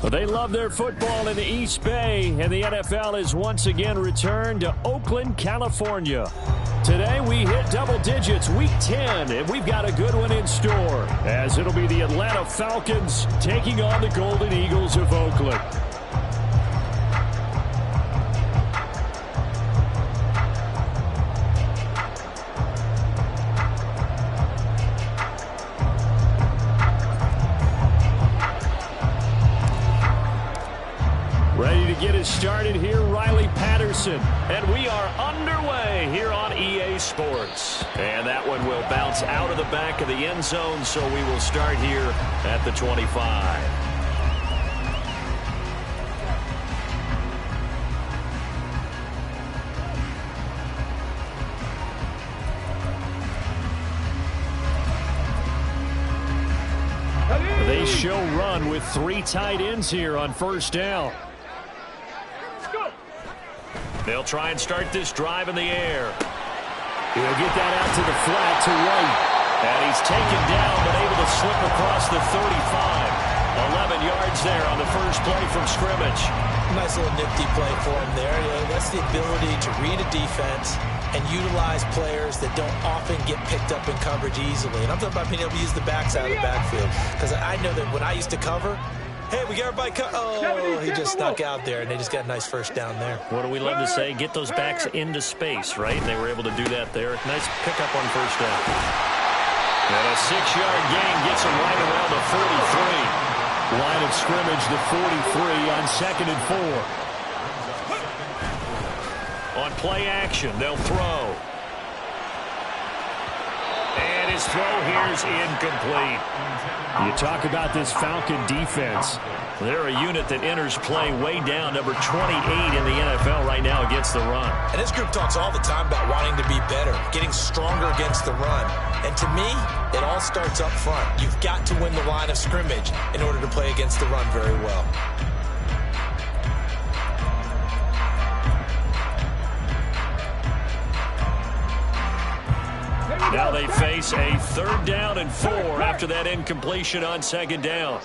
Well, they love their football in the East Bay, and the NFL is once again returned to Oakland, California. Today we hit double digits, week 10, and we've got a good one in store, as it'll be the Atlanta Falcons taking on the Golden Eagles of Oakland. Ready to get us started here, Riley Patterson. And we are underway here on EA Sports. And that one will bounce out of the back of the end zone, so we will start here at the 25. They show run with 3 tight ends here on first down. They'll try and start this drive in the air. He'll get that out to the flat to White. And he's taken down but able to slip across the 35. 11 yards there on the first play from scrimmage. Nice little nifty play for him there. That's the ability to read a defense and utilize players that don't often get picked up in coverage easily. And I'm talking about being able to use the backs out of the backfield. Because I know that when I used to cover, hey, we got everybody oh, he just snuck out there, and they just got a nice first down there. What do we love to say? Get those backs into space, right? And they were able to do that there. Nice pickup on first down. And a 6-yard gain gets him right around the 43. Line of scrimmage, the 43 on 2nd and 4. On play action, they'll throw. And his throw here's incomplete. You talk about this Falcon defense. They're a unit that enters play way down, number 28 in the NFL right now against the run. And this group talks all the time about wanting to be better, getting stronger against the run. And to me, it all starts up front. You've got to win the line of scrimmage in order to play against the run very well. Now they face a 3rd down and 4 after that incompletion on 2nd down.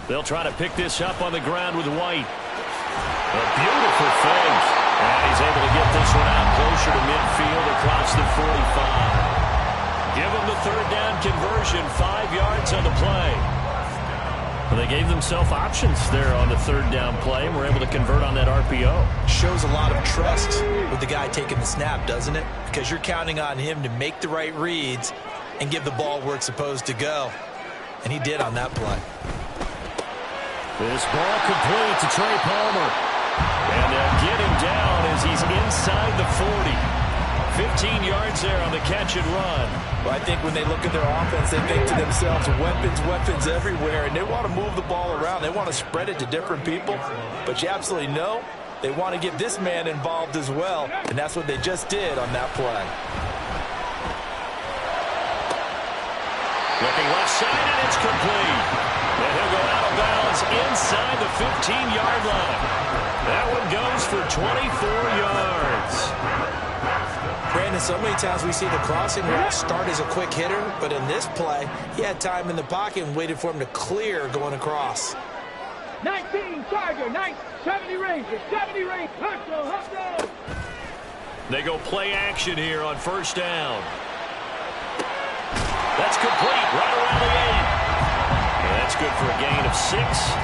They'll try to pick this up on the ground with White. A beautiful fake. And he's able to get this one out closer to midfield across the 45. Give them the 3rd down conversion, 5 yards on the play. Well, they gave themselves options there on the 3rd down play, and were able to convert on that RPO. Shows a lot of trust with the guy taking the snap, doesn't it? Because you're counting on him to make the right reads and give the ball where it's supposed to go. And he did on that play. This ball complete to Trey Palmer. And they'll get him down as he's inside the 40. 15 yards there on the catch and run. Well, I think when they look at their offense, they think to themselves, weapons everywhere, and they want to move the ball around. They want to spread it to different people. But you absolutely know they want to get this man involved as well, and that's what they just did on that play. Looking left side, and it's complete. And he'll go out of bounds inside the 15-yard line. That one goes for 24 yards. Brandon, so many times we see the crossing route start as a quick hitter, but in this play, he had time in the pocket and waited for him to clear going across. 19 Charger, 70 Ranger, 70 Ranger, hustle. They go play action here on first down. That's complete right around the 8. And that's good for a gain of 6,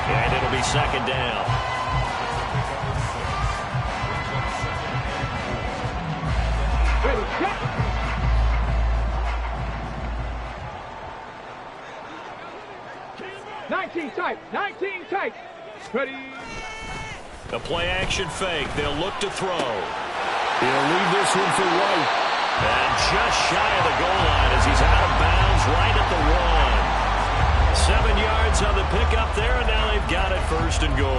and it'll be 2nd down. Ready, set. Nineteen tight. Ready. A play action fake. They'll look to throw. He'll leave this one for White. And just shy of the goal line as he's out of bounds right at the 1. 7 yards on the pickup there, and now they've got it 1st and goal.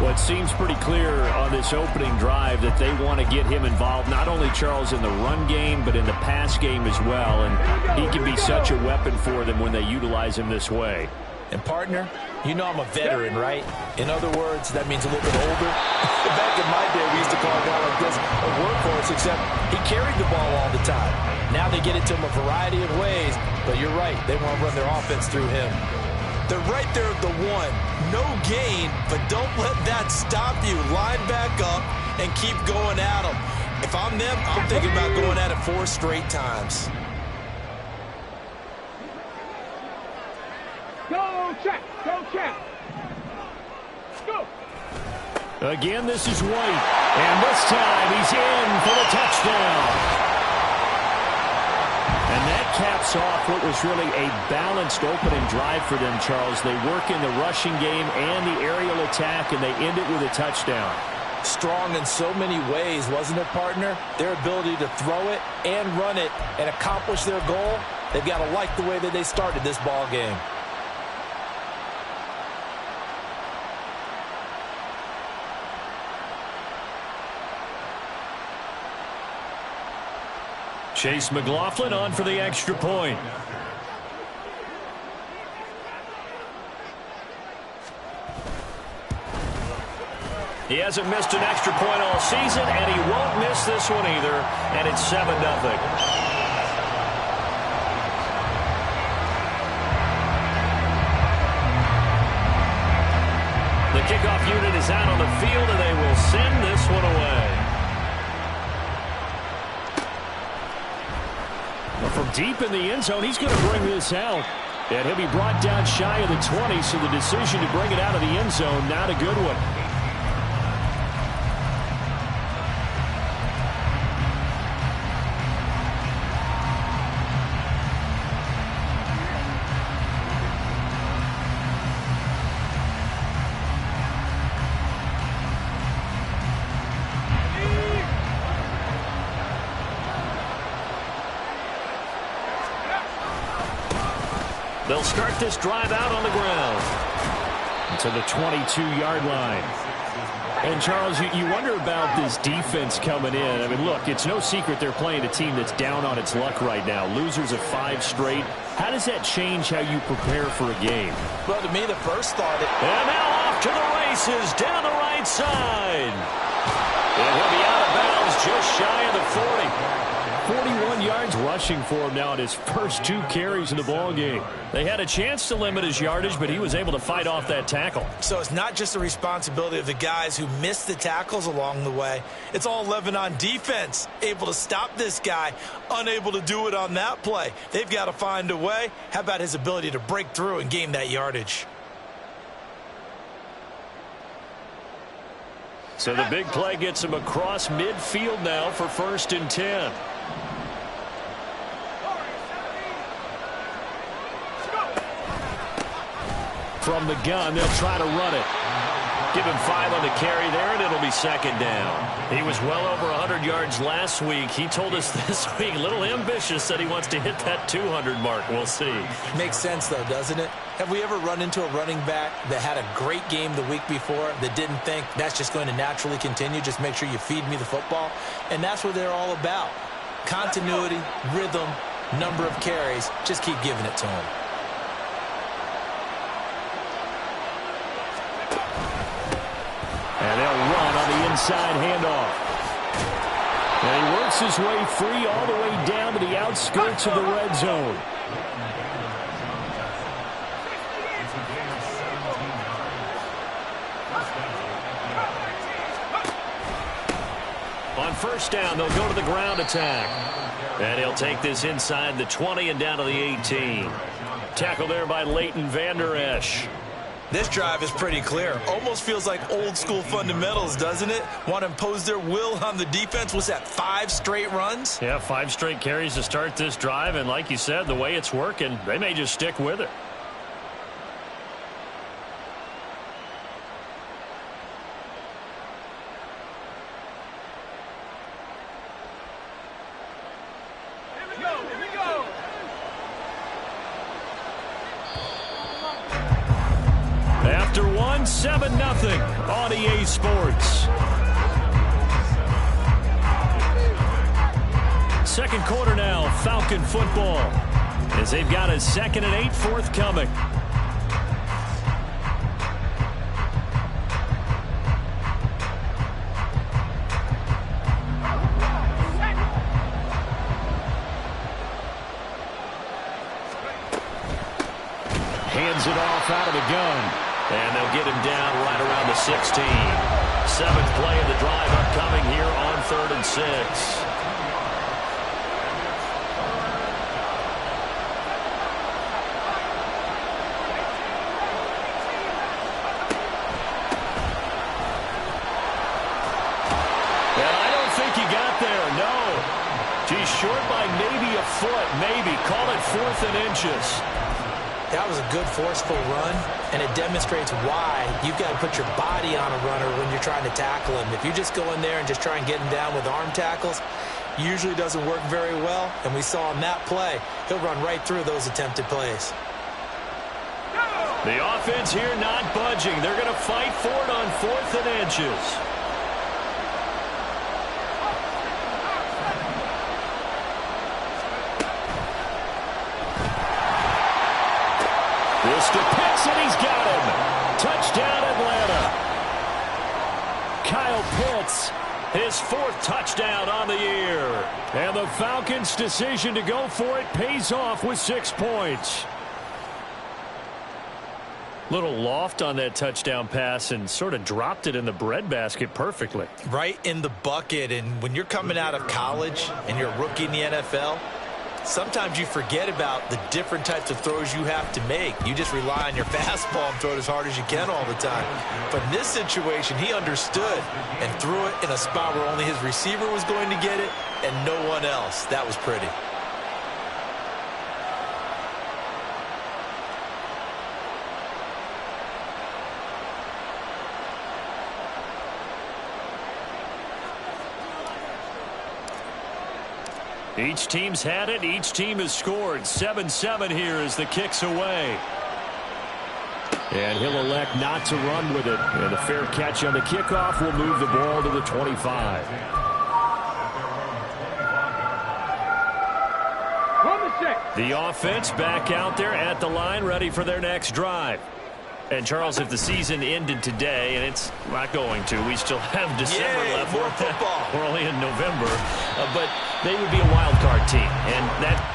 Well, it seems pretty clear on this opening drive that they want to get him involved, not only Charles in the run game, but in the pass game as well. And he can be such a weapon for them when they utilize him this way. And partner, you know I'm a veteran, right? In other words, that means a little bit older. Back in my day, we used to call a guy like this a workhorse, except he carried the ball all the time. Now they get it to him a variety of ways, but you're right, they want to run their offense through him. They're right there at the 1. No gain, but don't let that stop you. Line back up and keep going at them. If I'm them, I'm thinking about going at it 4 straight times. Go check. Go check. Go. Again, this is White. And this time he's in for the touchdown. And that caps off what was really a balanced opening drive for them, Charles. They work in the rushing game and the aerial attack, and they end it with a touchdown. Strong in so many ways, wasn't it, partner? Their ability to throw it and run it and accomplish their goal, they've got to like the way that they started this ball game. Chase McLaughlin on for the extra point. He hasn't missed an extra point all season, and he won't miss this one either, and it's 7-0. The kickoff unit is out on the field, and they will send this one away. From deep in the end zone, he's going to bring this out. And he'll be brought down shy of the 20, so the decision to bring it out of the end zone, not a good one. They'll start this drive out on the ground to the 22-yard line. And, Charles, you wonder about this defense coming in. I mean, look, it's no secret they're playing a team that's down on its luck right now. Losers of 5 straight. How does that change how you prepare for a game? Well, to me, the first thought... And now off to the races down the right side. And he'll be out of bounds just shy of the 40. 41 yards rushing for him now in his first 2 carries in the ball game. They had a chance to limit his yardage, but he was able to fight off that tackle. So it's not just the responsibility of the guys who missed the tackles along the way. It's all Lebanon defense, able to stop this guy, unable to do it on that play. They've got to find a way. How about his ability to break through and gain that yardage? So the big play gets him across midfield now for 1st and 10. From the gun, they'll try to run it. Give him 5 on the carry there, and it'll be 2nd down. He was well over 100 yards last week. He told us this week, a little ambitious, said he wants to hit that 200 mark. We'll see. Makes sense, though, doesn't it? Have we ever run into a running back that had a great game the week before that didn't think that's just going to naturally continue? Just make sure you feed me the football. And that's what they're all about. Continuity, rhythm, number of carries. Just keep giving it to him. And they'll run on the inside handoff. And he works his way free all the way down to the outskirts of the red zone. On 1st down, they'll go to the ground attack. And he'll take this inside the 20 and down to the 18. Tackle there by Leighton Vander Esch. This drive is pretty clear. Almost feels like old school fundamentals, doesn't it? Want to impose their will on the defense. Was that 5 straight runs? Yeah, 5 straight carries to start this drive. And like you said, the way it's working, they may just stick with it. After 7-0 on EA Sports. 2nd quarter now, Falcon football, as they've got a 2nd and 8 forthcoming. Hands it off out of the gun. And they'll get him down right around the 16. Seventh play of the drive upcoming here on 3rd and 6. He's short by maybe a foot, maybe. Call it 4th and inches. That was a good forceful run, and it demonstrates why you've got to put your body on a runner when you're trying to tackle him. If you just go in there and just try and get him down with arm tackles, usually doesn't work very well, and we saw in that play, he'll run right through those attempted plays. The offense here not budging. They're going to fight for it on 4th and inches. This to Pitts, and he's got him. Touchdown, Atlanta. Kyle Pitts, his 4th touchdown on the year. And the Falcons' decision to go for it pays off with 6 points. Little loft on that touchdown pass and sort of dropped it in the breadbasket perfectly. Right in the bucket, and when you're coming out of college and you're a rookie in the NFL, sometimes you forget about the different types of throws you have to make. You just rely on your fastball and throw it as hard as you can all the time. But in this situation, he understood and threw it in a spot where only his receiver was going to get it and no one else. That was pretty. Each team's had it. Each team has scored. 7-7 here as the kick's away. And he'll elect not to run with it. And a fair catch on the kickoff will move the ball to the 25. The offense back out there at the line, ready for their next drive. And, Charles, if the season ended today, and it's not going to, we still have December left. More football. We're only in November. But they would be a wild card team. And that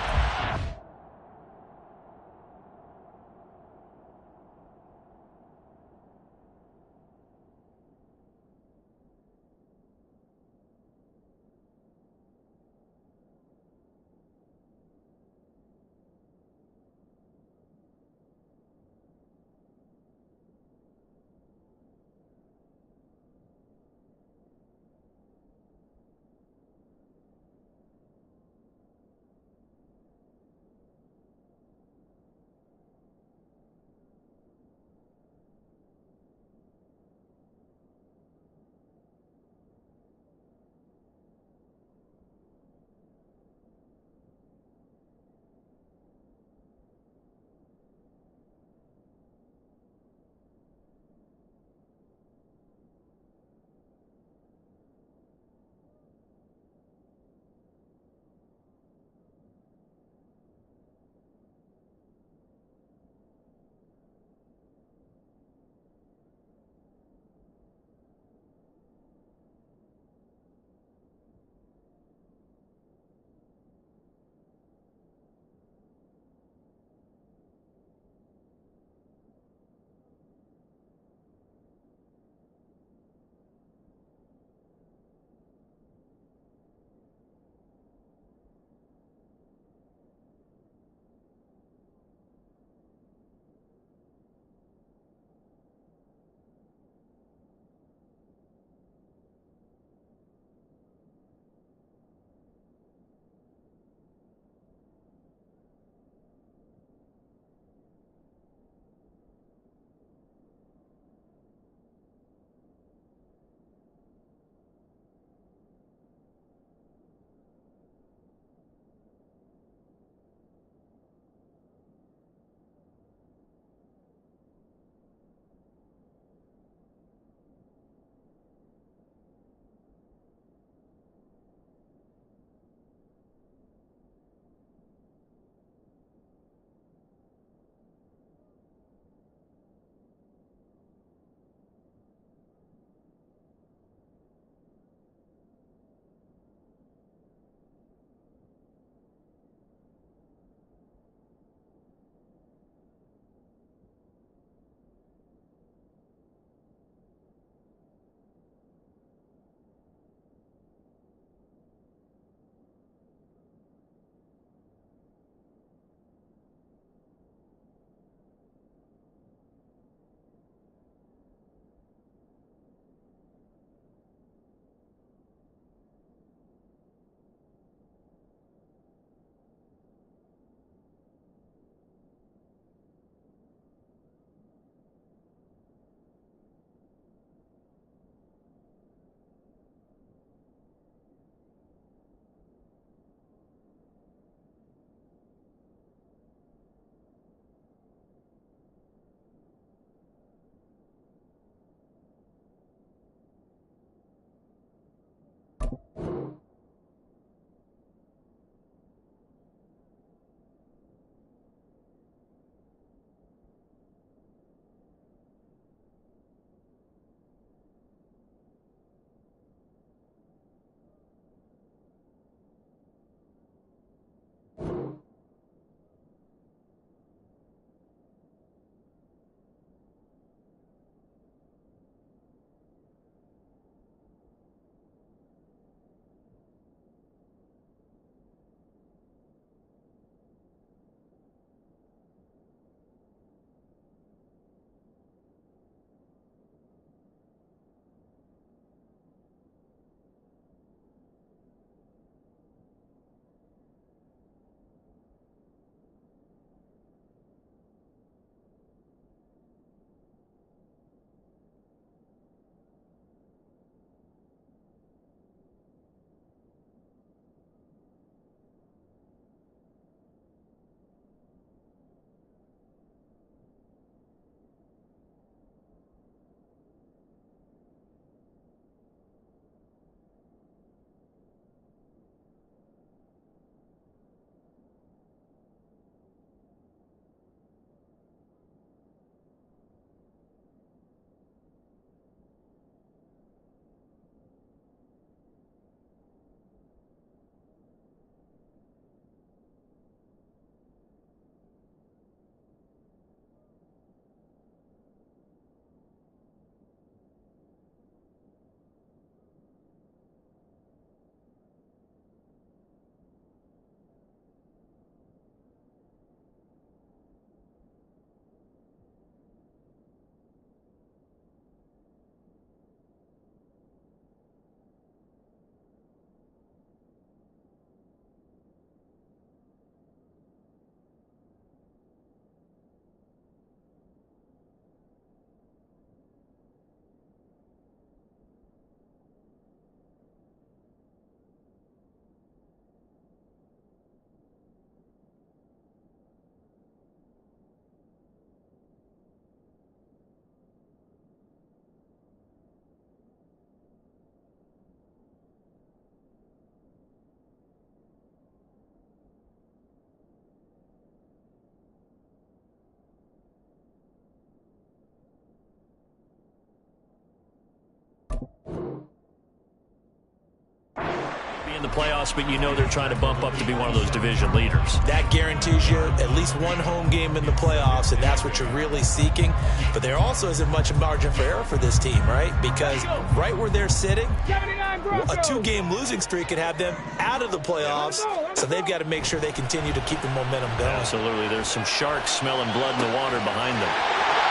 the playoffs, but you know they're trying to bump up to be one of those division leaders. That guarantees you at least one home game in the playoffs, and that's what you're really seeking. But there also isn't much margin for error for this team, right? Because right where they're sitting, a 2-game losing streak could have them out of the playoffs, so they've got to make sure they continue to keep the momentum going. Absolutely. There's some sharks smelling blood in the water behind them.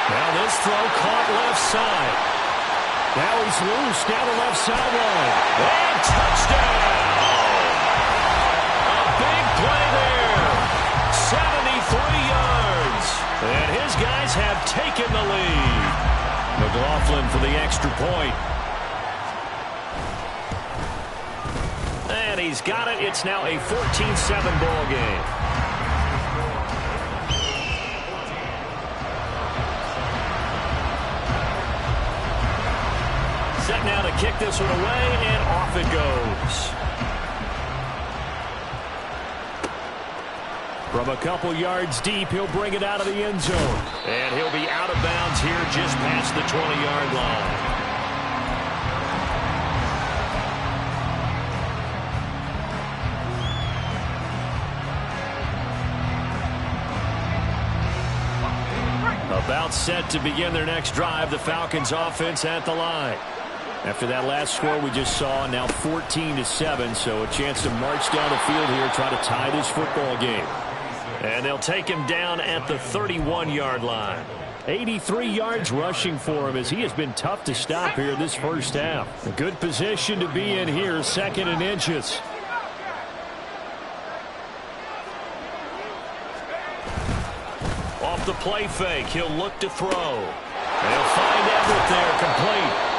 Now this throw caught left side. Now he's loose down the left sideline. And touchdown! A big play there. 73 yards. And his guys have taken the lead. McLaughlin for the extra point. And he's got it. It's now a 14-7 ball game. Set now to kick this one away, and off it goes. From a couple yards deep, he'll bring it out of the end zone. And he'll be out of bounds here just past the 20-yard line. About set to begin their next drive, the Falcons offense at the line. After that last score we just saw, now 14-7, so a chance to march down the field here, try to tie this football game. And they'll take him down at the 31-yard line. 83 yards rushing for him as he has been tough to stop here this first half. A good position to be in here, 2nd and inches. Off the play fake, he'll look to throw. And he'll find Everett there, complete.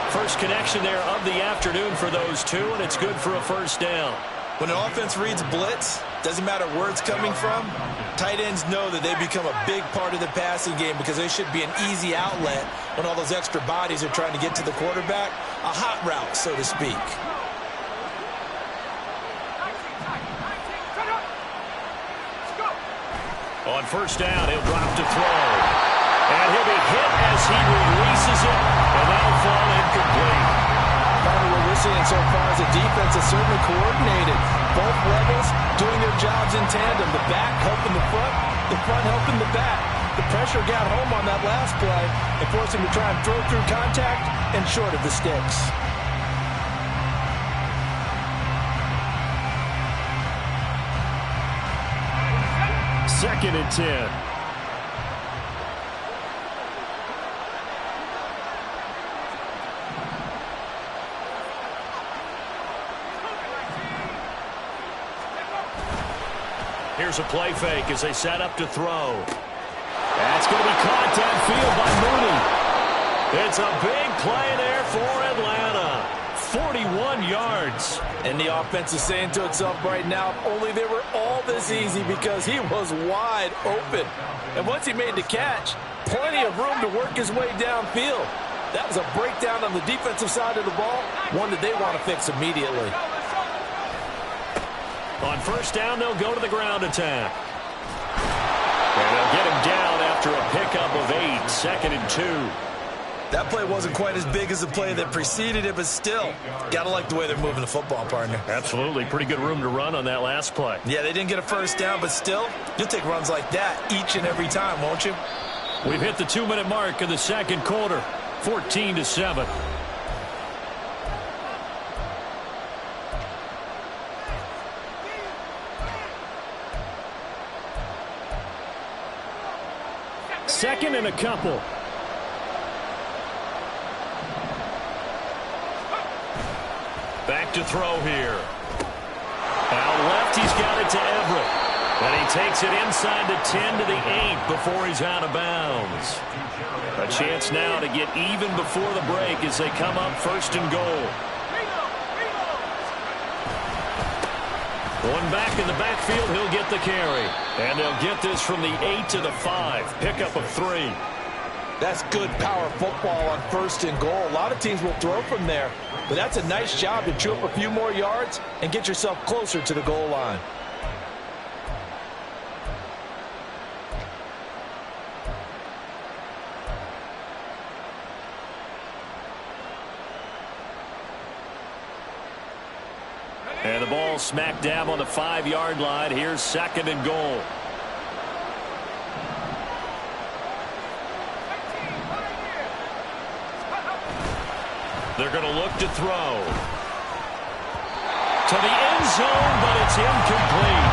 First connection there of the afternoon for those two, and it's good for a first down. When an offense reads blitz, doesn't matter where it's coming from, tight ends know that they become a big part of the passing game because they should be an easy outlet when all those extra bodies are trying to get to the quarterback. A hot route, so to speak. On first down, he'll drop to throw. And he'll be hit as he releases it, and that'll fall incomplete. What we're seeing so far is the defense is certainly coordinated. Both levels doing their jobs in tandem. The back helping the front helping the back. The pressure got home on that last play and forced him to try and throw through contact and short of the sticks. Second and 10. Here's a play fake as they set up to throw. That's going to be caught downfield by Mooney. It's a big play there for Atlanta. 41 yards. And the offense is saying to itself right now, if only they were all this easy, because he was wide open. And once he made the catch, plenty of room to work his way downfield. That was a breakdown on the defensive side of the ball, one that they want to fix immediately. On first down, they'll go to the ground attack. And they'll get him down after a pickup of 8, 2nd and 2. That play wasn't quite as big as the play that preceded it, but still, got to like the way they're moving the football, partner. Absolutely. Pretty good room to run on that last play. Yeah, they didn't get a first down, but still, you'll take runs like that each and every time, won't you? We've hit the 2-minute mark of the second quarter, 14-7. Second and a couple. Back to throw here. Out left, he's got it to Everett. And he takes it inside the 10 to the 8 before he's out of bounds. A chance now to get even before the break as they come up first and goal. One back in the backfield, he'll get the carry. And they'll get this from the 8 to the 5. Pickup of 3. That's good power football on first and goal. A lot of teams will throw from there, but that's a nice job to chew up a few more yards and get yourself closer to the goal line. And the ball smack dab on the 5-yard line. Here's 2nd and goal. They're going to look to throw. To the end zone, but it's incomplete.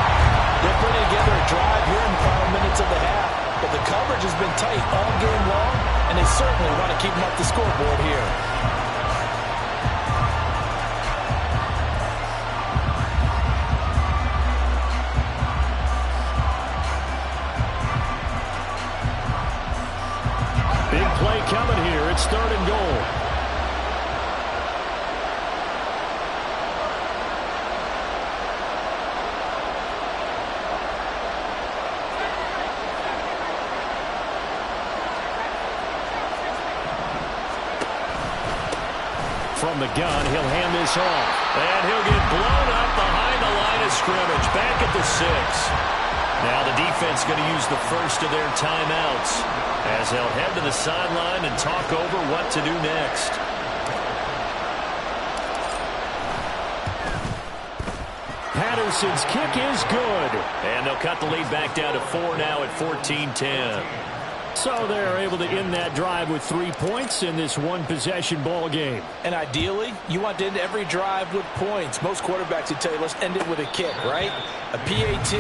They're putting together a drive here in the final minutes of the half, but the coverage has been tight all game long, and they certainly want to keep them up the scoreboard here. Big play coming here. It's 3rd and goal. From the gun, he'll hand this off. And he'll get blown up behind the line of scrimmage. Back at the 6. Now the defense going to use the first of their timeouts as they'll head to the sideline and talk over what to do next. Patterson's kick is good. And they'll cut the lead back down to 4 now at 14-10. So they're able to end that drive with 3 points in this one-possession ball game. And ideally, you want to end every drive with points. Most quarterbacks would tell you, let's end it with a kick, right? A PAT,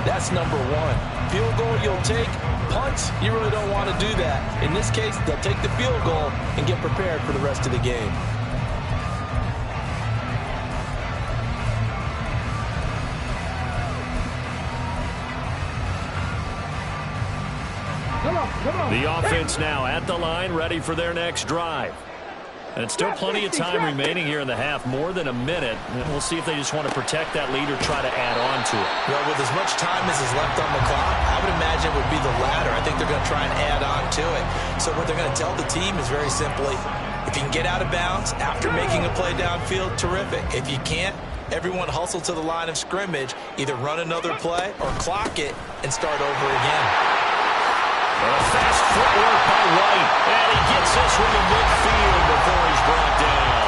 that's number 1. Field goal you'll take. Punts, you really don't want to do that. In this case, they'll take the field goal and get prepared for the rest of the game. The offense now at the line, ready for their next drive. And still plenty of time remaining here in the half, more than a minute. And we'll see if they just want to protect that lead or try to add on to it. Well, with as much time as is left on the clock, I would imagine it would be the latter. I think they're going to try and add on to it. So what they're going to tell the team is very simply, if you can get out of bounds after making a play downfield, terrific. If you can't, everyone hustle to the line of scrimmage, either run another play or clock it and start over again. And a fast footwork by White. And he gets this one to midfield before he's brought down.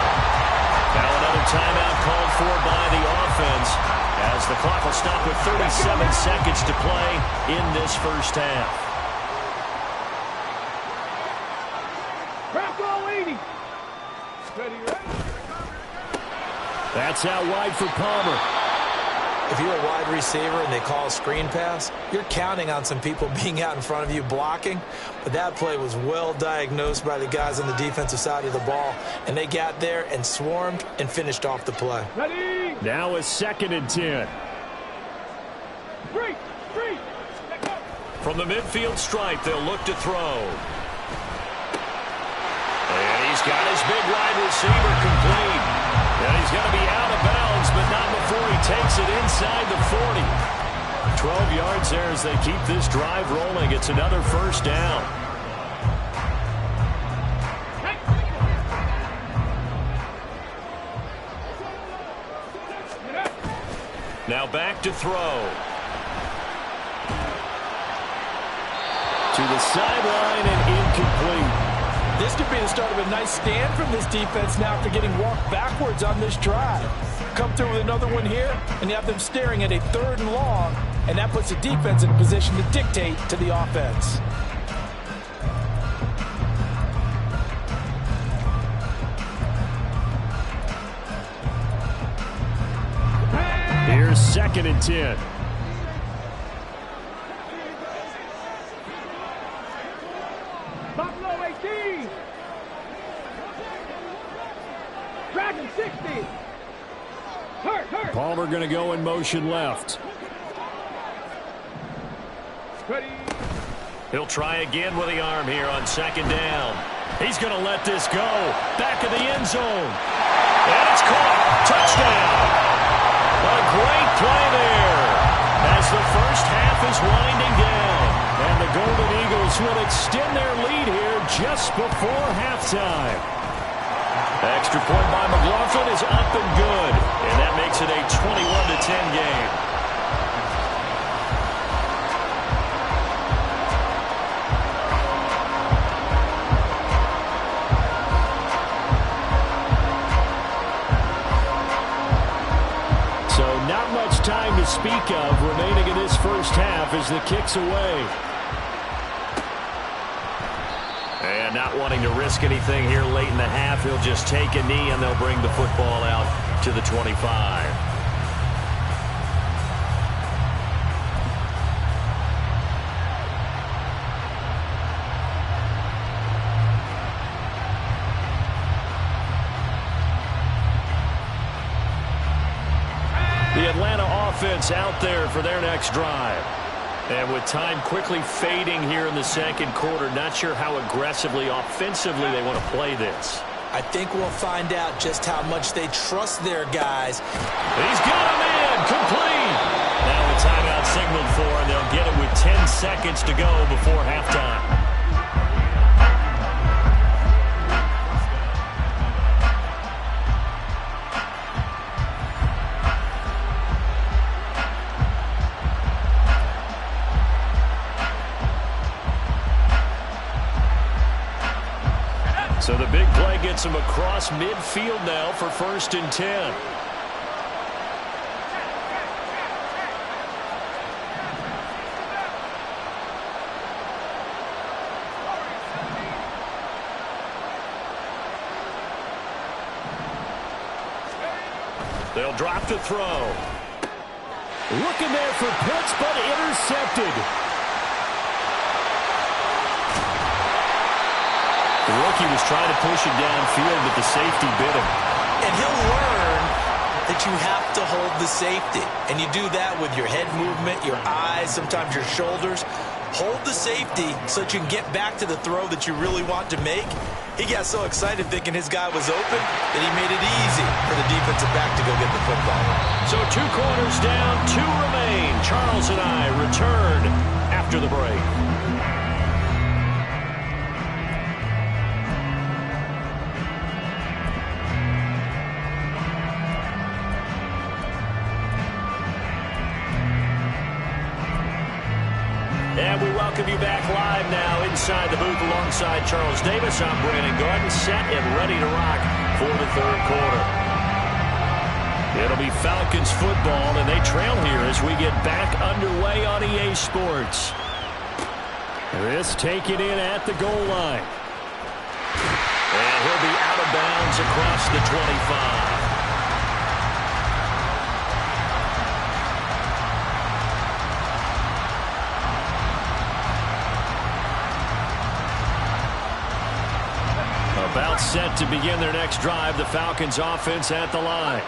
Now another timeout called for by the offense as the clock will stop with 37 seconds to play in this first half. Crack roll 80. Ready. That's out wide for Palmer. If you're a wide receiver and they call a screen pass, you're counting on some people being out in front of you blocking. But that play was well diagnosed by the guys on the defensive side of the ball. And they got there and swarmed and finished off the play. Ready. Now a 2nd and 10. Three. From the midfield stripe, they'll look to throw. And he's got his big wide receiver complete. And he's going to be out of bounds, but not before he takes it inside the 40. 12 yards there as they keep this drive rolling. It's another first down. Now back to throw. To the sideline and incomplete. This could be the start of a nice stand from this defense now after getting walked backwards on this drive. Come through with another one here, and you have them staring at a 3rd and long, and that puts the defense in a position to dictate to the offense. Here's 2nd and 10. Buffalo 18. Dragon 60. Hurt. Palmer going to go in motion left. Ready. He'll try again with the arm here on 2nd down. He's going to let this go. Back of the end zone. And it's caught. Touchdown. A great play there as the first half is winding down. And the Golden Eagles will extend their lead here just before halftime. Extra point by McLaughlin is up and good. And that makes it a 21-10 game. the kicks away. And not wanting to risk anything here late in the half, he'll just take a knee and they'll bring the football out to the 25. The Atlanta offense out there for their next drive. And with time quickly fading here in the second quarter, not sure how aggressively, offensively they want to play this. I think we'll find out just how much they trust their guys. He's got him in, complete. Now a timeout signaled for, and they'll get it with 10 seconds to go before halftime. So the big play gets him across midfield now for 1st and 10. They'll drop to throw. Looking there for Pitts, but intercepted. The rookie was trying to push it downfield, but the safety bit him. And he'll learn that you have to hold the safety. And you do that with your head movement, your eyes, sometimes your shoulders. Hold the safety so that you can get back to the throw that you really want to make. He got so excited thinking his guy was open that he made it easy for the defensive back to go get the football. So 2 quarters down, 2 remain. Charles and I return after the break. And we welcome you back live now inside the booth alongside Charles Davis. I'm Brandon Garden, set and ready to rock for the 3rd quarter. It'll be Falcons football, and they trail here as we get back underway on EA Sports. This taken in at the goal line. And he'll be out of bounds across the 25. About set to begin their next drive, the Falcons offense at the line.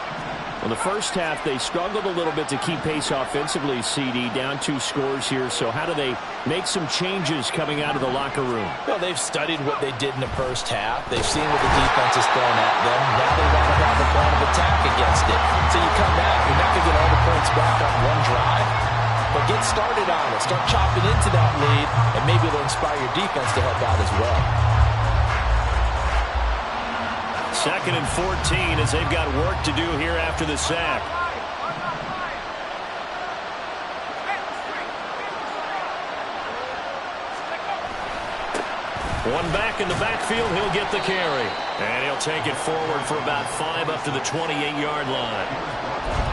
Well, the first half, they struggled a little bit to keep pace offensively, CD, down 2 scores here. So how do they make some changes coming out of the locker room? Well, they've studied what they did in the first half. They've seen what the defense has thrown at them. Now they want to have a plan of attack against it. So you come back, you're not going to get all the points back on one drive. But get started on it. Start chopping into that lead, and maybe it'll inspire your defense to help out as well. 2nd and 14 as they've got work to do here after the sack. One back in the backfield, he'll get the carry. And he'll take it forward for about 5 up to the 28-yard line.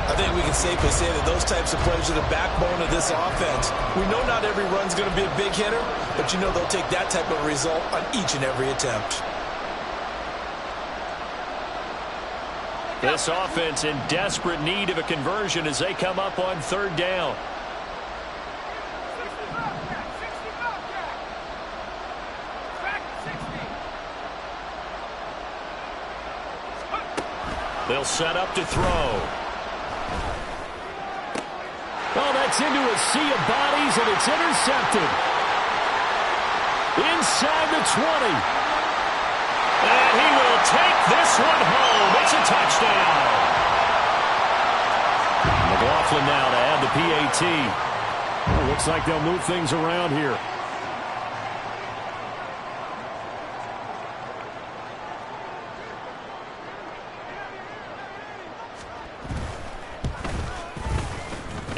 I think we can safely say that those types of plays are the backbone of this offense. We know not every run's going to be a big hitter, but you know they'll take that type of result on each and every attempt. This offense in desperate need of a conversion as they come up on 3rd down. They'll set up to throw. Oh, that's into a sea of bodies, and it's intercepted. Inside the 20. And he will take this one home. It's a touchdown. McLaughlin now to add the PAT. Well, looks like they'll move things around here.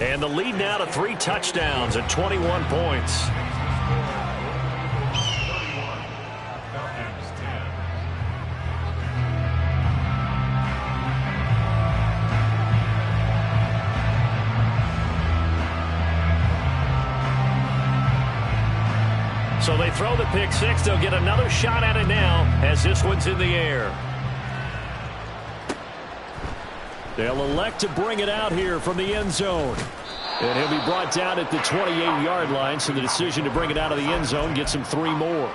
And the lead now to 3 touchdowns at 21 points. So they throw the pick six. They'll get another shot at it now as this one's in the air. They'll elect to bring it out here from the end zone. And he'll be brought down at the 28-yard line, so the decision to bring it out of the end zone gets him 3 more.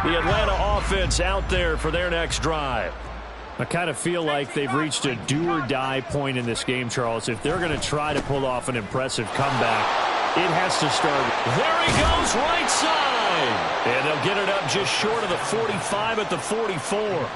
The Atlanta offense out there for their next drive. I kind of feel like they've reached a do-or-die point in this game, Charles. If they're going to try to pull off an impressive comeback, it has to start. There he goes, right side. And they'll get it up just short of the 45 at the 44.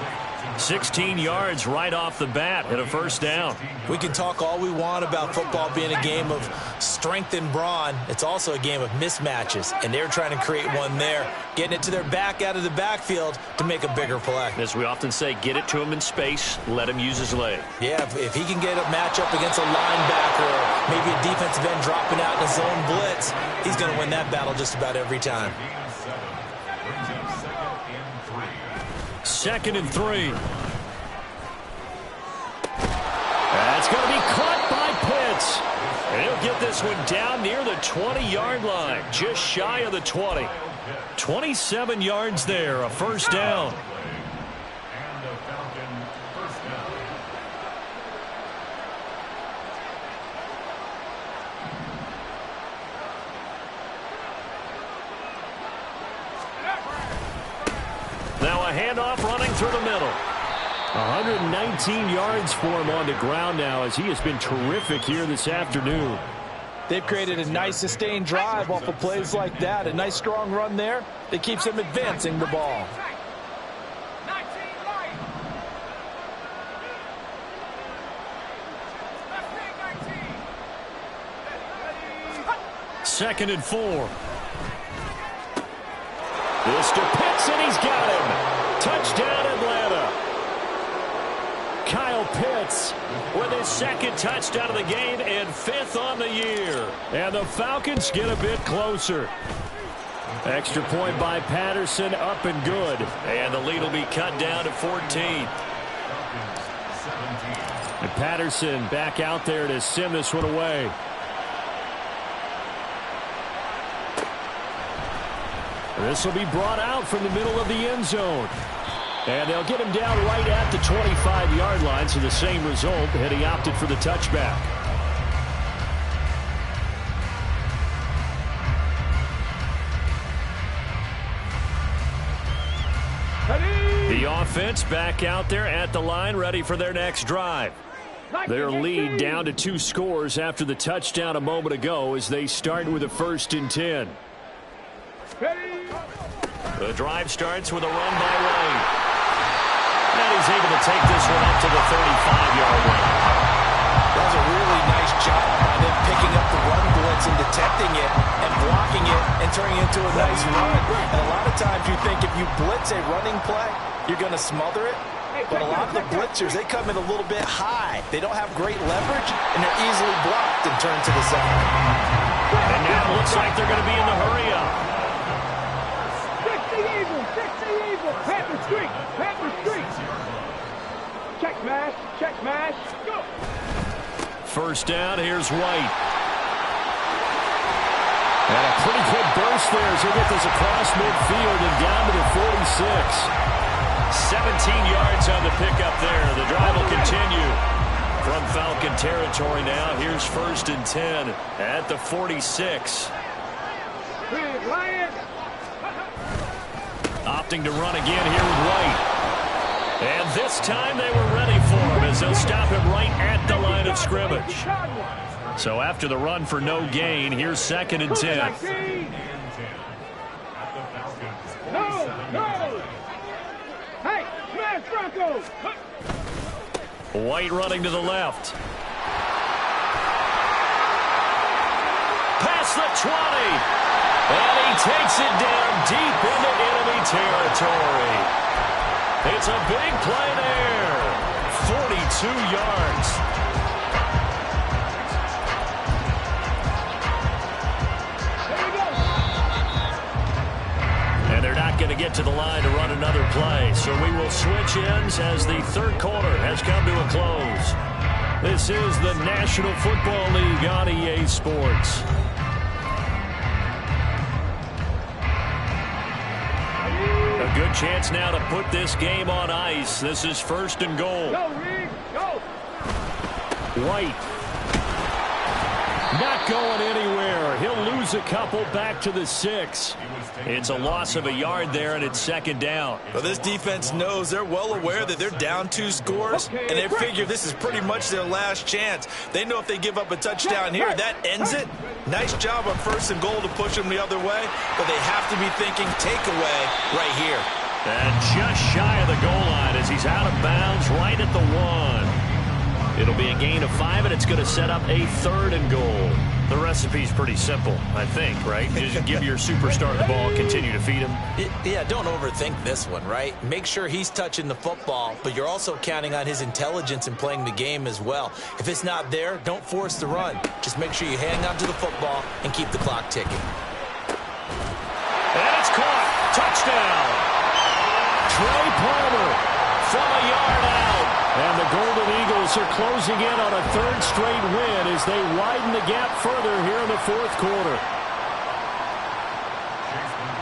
16 yards right off the bat and a first down. We can talk all we want about football being a game of strength and brawn. It's also a game of mismatches, and they're trying to create one there, getting it to their back out of the backfield to make a bigger play. As we often say, get it to him in space, let him use his leg. Yeah, if he can get a matchup against a linebacker or maybe a defensive end dropping out in a zone blitz, he's going to win that battle just about every time. 2nd and 3. That's going to be caught by Pitts. And he'll get this one down near the 20-yard line, just shy of the 20. 27 yards there, a first down. Now a handoff running through the middle. 119 yards for him on the ground now as he has been terrific here this afternoon. They've created a nice sustained drive off of plays like that. A nice strong run there that keeps them advancing the ball. 2nd and 4. This to Pitts, and he's got him. Touchdown, Atlanta. Kyle Pitts with his 2nd touchdown of the game and 5th on the year. And the Falcons get a bit closer. Extra point by Patterson, up and good. And the lead will be cut down to 14. And Patterson back out there to sim this one away. This will be brought out from the middle of the end zone. And they'll get him down right at the 25-yard line, so the same result, and he opted for the touchback. The offense back out there at the line, ready for their next drive. Their lead down to 2 scores after the touchdown a moment ago as they start with a 1st and 10. The drive starts with a run by Wayne. And he's able to take this one up to the 35-yard line. That was a really nice job by them picking up the run blitz and detecting it and blocking it and turning it into a nice run. And a lot of times you think if you blitz a running play, you're going to smother it. But a lot of the blitzers, they come in a little bit high. They don't have great leverage, and they're easily blocked and turned to the side. And now it looks like they're going to be in the hurry-up. Panther Street! Panther Street! Check mash, go! First down, here's White. And a pretty good burst there as he'll get this across midfield and down to the 46. 17 yards on the pickup there. The drive will continue. From Falcon territory now, here's 1st and 10 at the 46. Big Lion! Opting to run again here with White. And this time they were ready for him as they'll stop him right at the line of scrimmage. So after the run for no gain, here's 2nd and 10. No! Hey, smash Bronco! White running to the left. Past the 20. And he takes it down deep into enemy territory. It's a big play there. 42 yards. And they're not not going to get to the line to run another play. So we will switch ends as the third quarter has come to a close. This is the National Football League on EA Sports. A good chance now to put this game on ice. This is first and goal. Go, Reed, go. White. Not going anywhere. He'll lose a couple back to the 6. It's a loss of a yard there, and it's second down. Well, this defense knows, they're well aware that they're down 2 scores, and they figure this is pretty much their last chance. They know if they give up a touchdown here, that ends it. Nice job on first and goal to push them the other way, but they have to be thinking takeaway right here. And just shy of the goal line as he's out of bounds right at the 1. It'll be a gain of 5, and it's going to set up a third and goal. The recipe's pretty simple, I think, right? You just give your superstar the ball and continue to feed him. Yeah, don't overthink this one, right? Make sure he's touching the football, but you're also counting on his intelligence in playing the game as well. If it's not there, don't force the run. Just make sure you hang on to the football and keep the clock ticking. And it's caught. Touchdown. Trey Palmer from a yard out. And the Golden Eagles are closing in on a third straight win as they widen the gap further here in the fourth quarter.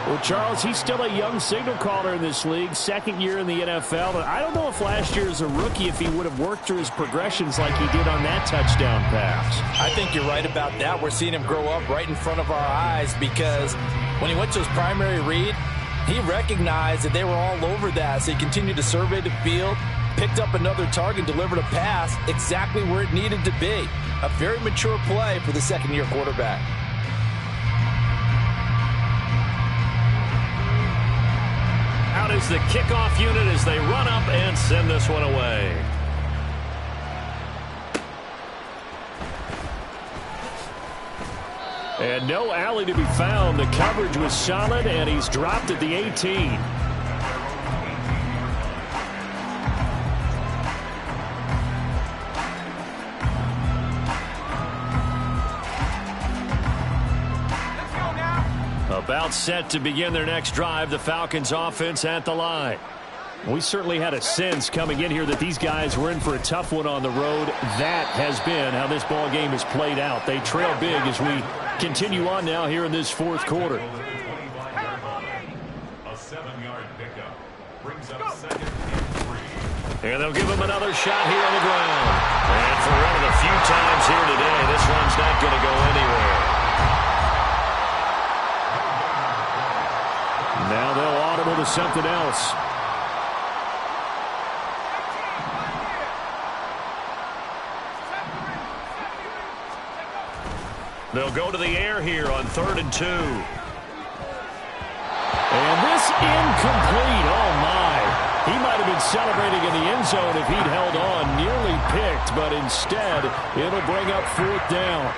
Well, Charles, he's still a young signal caller in this league, second year in the NFL. But I don't know if last year as a rookie, if he would have worked through his progressions like he did on that touchdown pass. I think you're right about that. We're seeing him grow up right in front of our eyes because when he went to his primary read, he recognized that they were all over that. So he continued to survey the field, picked up another target, delivered a pass exactly where it needed to be. A very mature play for the second-year quarterback. Out is the kickoff unit as they run up and send this one away. And no alley to be found. The coverage was solid, and he's dropped at the 18. About set to begin their next drive, the Falcons offense at the line. We certainly had a sense coming in here that these guys were in for a tough one on the road. That has been how this ball game has played out. They trail big as we continue on now here in this fourth quarter. A 7-yard pickup brings up second and 3. And they'll give him another shot here on the ground. And for one of the few times here today, this one's not going to go anywhere. Now they'll audible to something else. They'll go to the air here on 3rd and 2. And this incomplete. Oh, my. He might have been celebrating in the end zone if he'd held on. Nearly picked, but instead, it'll bring up 4th down.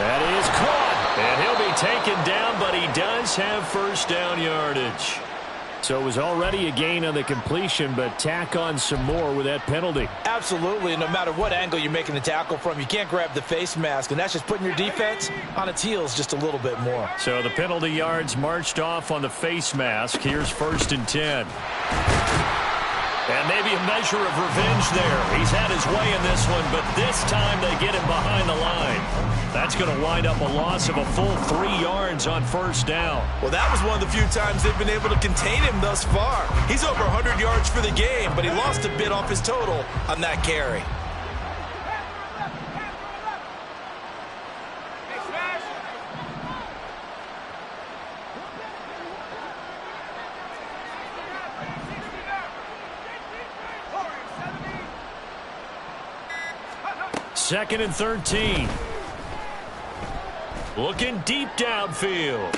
That is caught, and he'll be taken down, but he does have first down yardage. So it was already a gain on the completion, but tack on some more with that penalty. Absolutely. No matter what angle you're making the tackle from, you can't grab the face mask, and that's just putting your defense on its heels just a little bit more. So the penalty yards marched off on the face mask. Here's 1st and 10. And maybe a measure of revenge there. He's had his way in this one, but this time they get him behind the line. That's going to wind up a loss of a full 3 yards on first down. Well, that was one of the few times they've been able to contain him thus far. He's over 100 yards for the game, but he lost a bit off his total on that carry. Second and 13. Looking deep downfield.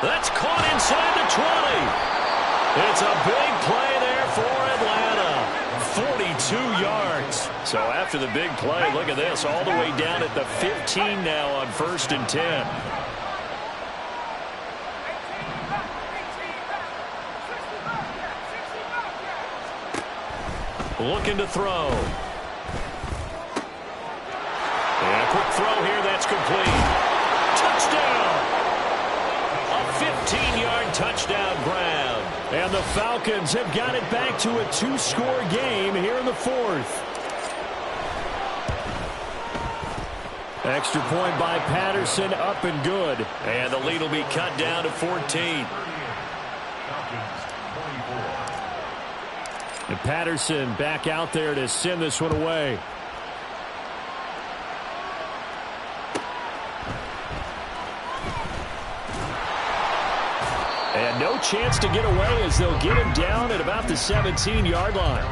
That's caught inside the 20. It's a big play there for Atlanta. 42 yards. So after the big play, look at this. All the way down at the 15 now on 1st and 10. looking to throw. And a quick throw here, that's complete. Touchdown! A 15-yard touchdown ground. And the Falcons have got it back to a 2-score game here in the fourth. Extra point by Patterson, up and good. And the lead will be cut down to 14. And Patterson back out there to send this one away. And no chance to get away as they'll get him down at about the 17-yard line.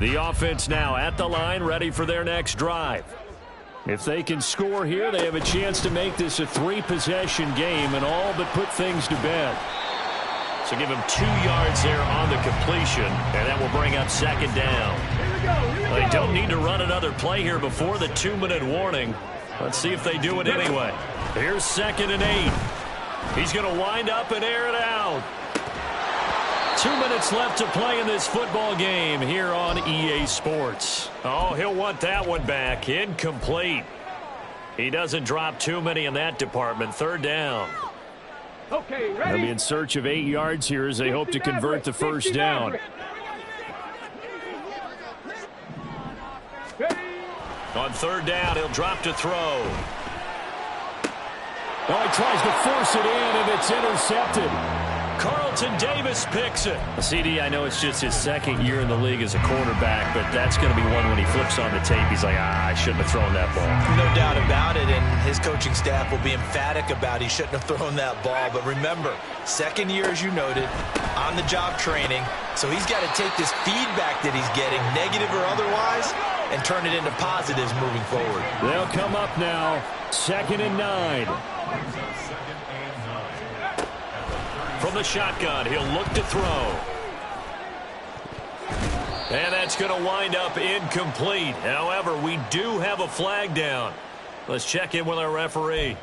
The offense now at the line, ready for their next drive. If they can score here, they have a chance to make this a 3-possession game and all but put things to bed. So give him 2 yards there on the completion, and that will bring up second down. They don't need to run another play here before the 2-minute warning. Let's see if they do it anyway. Here's 2nd and 8. He's going to wind up and air it out. 2 minutes left to play in this football game here on EA Sports. Oh, he'll want that one back. Incomplete. He doesn't drop too many in that department. 3rd down. Okay, ready? They'll be in search of 8 yards here as they hope to convert the first down. On 3rd down, he'll drop to throw. Oh, he tries to force it in, and it's intercepted. Carlton Davis picks it. CD, I know it's just his 2nd year in the league as a quarterback, but that's going to be one when he flips on the tape. He's like, I shouldn't have thrown that ball. No doubt about it, and his coaching staff will be emphatic about he shouldn't have thrown that ball. But remember, 2nd year, as you noted, on-the-job training, so he's got to take this feedback that he's getting, negative or otherwise, and turn it into positives moving forward. They'll come up now, 2nd and 9. From the shotgun, he'll look to throw. And that's going to wind up incomplete. However, we do have a flag down. Let's check in with our referee.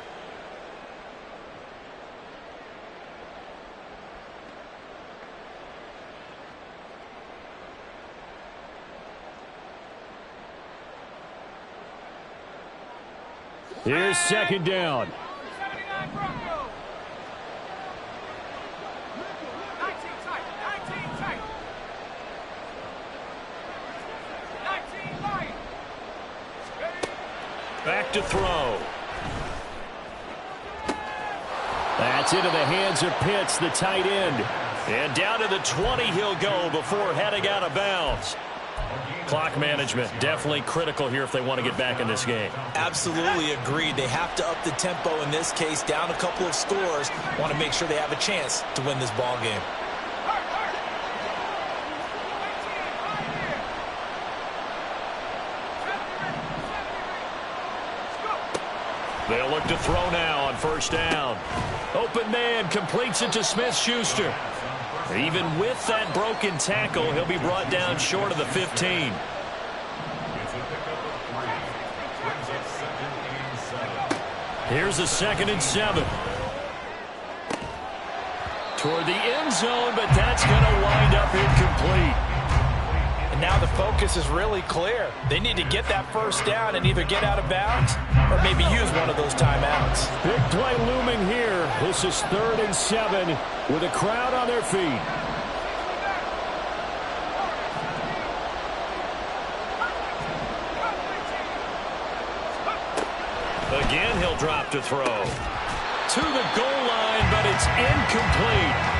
Here's 2nd down. Back to throw. That's into the hands of Pitts, the tight end. And down to the 20 he'll go before heading out of bounds. Clock management definitely critical here if they want to get back in this game. Absolutely agreed. They have to up the tempo in this case, down a couple of scores. Want to make sure they have a chance to win this ball game. They'll look to throw now on 1st down. Open man completes it to Smith-Schuster. Even with that broken tackle, he'll be brought down short of the 15. Here's a 2nd and 7. Toward the end zone, but that's going to wind up incomplete. And now the focus is really clear. They need to get that 1st down and either get out of bounds or maybe use one of those timeouts. Big play looming here. This is 3rd and 7 with a crowd on their feet. Again, he'll drop to throw. To the goal line, but it's incomplete.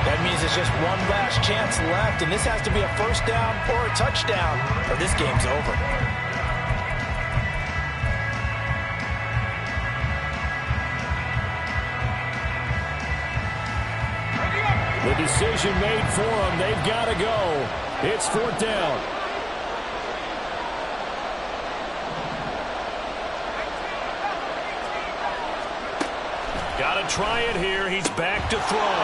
That means it's just one last chance left, and this has to be a 1st down or a touchdown, or this game's over. The decision made for them. They've got to go. It's 4th down. Got to try it here. He's back to throw.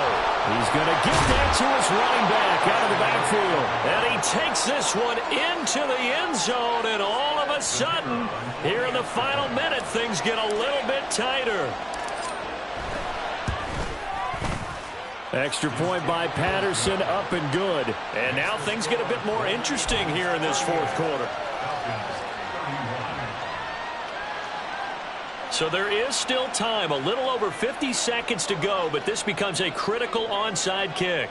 He's going to get that to his running back out of the backfield. And he takes this one into the end zone, and all of a sudden, here in the final minute, things get a little bit tighter. Extra point by Patterson, up and good. And now things get a bit more interesting here in this fourth quarter. So there is still time, a little over 50 seconds to go, but this becomes a critical onside kick.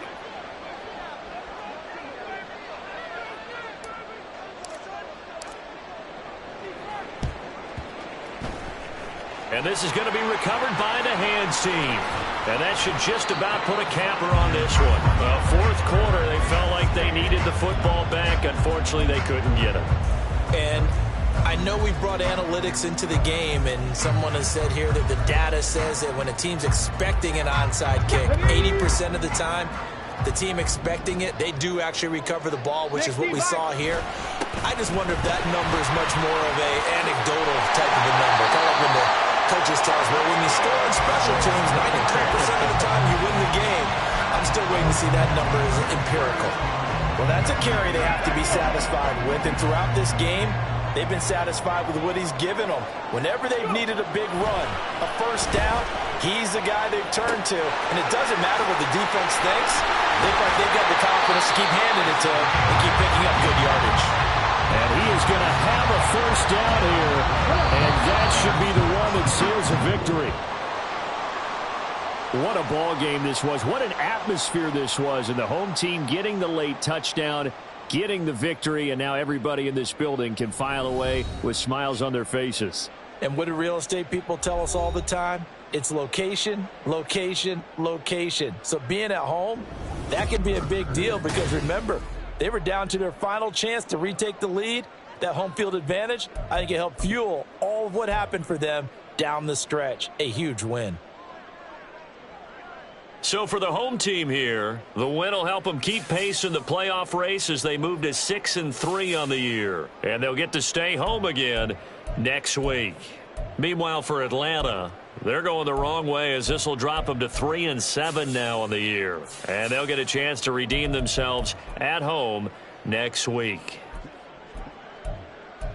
And this is going to be recovered by the hands team. And that should just about put a capper on this one. Well, fourth quarter, they felt like they needed the football back. Unfortunately, they couldn't get it. And I know we brought analytics into the game, and someone has said here that the data says that when a team's expecting an onside kick, 80% of the time, the team expecting it, they do actually recover the ball, which is what we saw here. I just wonder if that number is much more of a anecdotal type of a number. Kind of like when the coaches tell us, well, when you score on special teams, 92% of the time you win the game. I'm still waiting to see that number is empirical. Well, that's a carry they have to be satisfied with, and throughout this game, they've been satisfied with what he's given them. Whenever they've needed a big run, a first down, he's the guy they've turned to. And it doesn't matter what the defense thinks. They've got the confidence to keep handing it to him and keep picking up good yardage. And he is going to have a first down here. And that should be the one that seals a victory. What a ball game this was. What an atmosphere this was. And the home team getting the late touchdown, getting the victory, and now everybody in this building can file away with smiles on their faces. And what do real estate people tell us all the time? It's location, location, location. So being at home, that can be a big deal because remember, they were down to their final chance to retake the lead. That home field advantage, I think it helped fuel all of what happened for them down the stretch. A huge win. So for the home team here, the win will help them keep pace in the playoff race as they move to 6-3 on the year. And they'll get to stay home again next week. Meanwhile, for Atlanta, they're going the wrong way as this will drop them to 3-7 now on the year. And they'll get a chance to redeem themselves at home next week.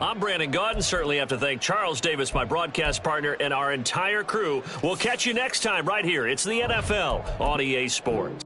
I'm Brandon Gaudin. Certainly have to thank Charles Davis, my broadcast partner, and our entire crew. We'll catch you next time right here. It's the NFL on EA Sports.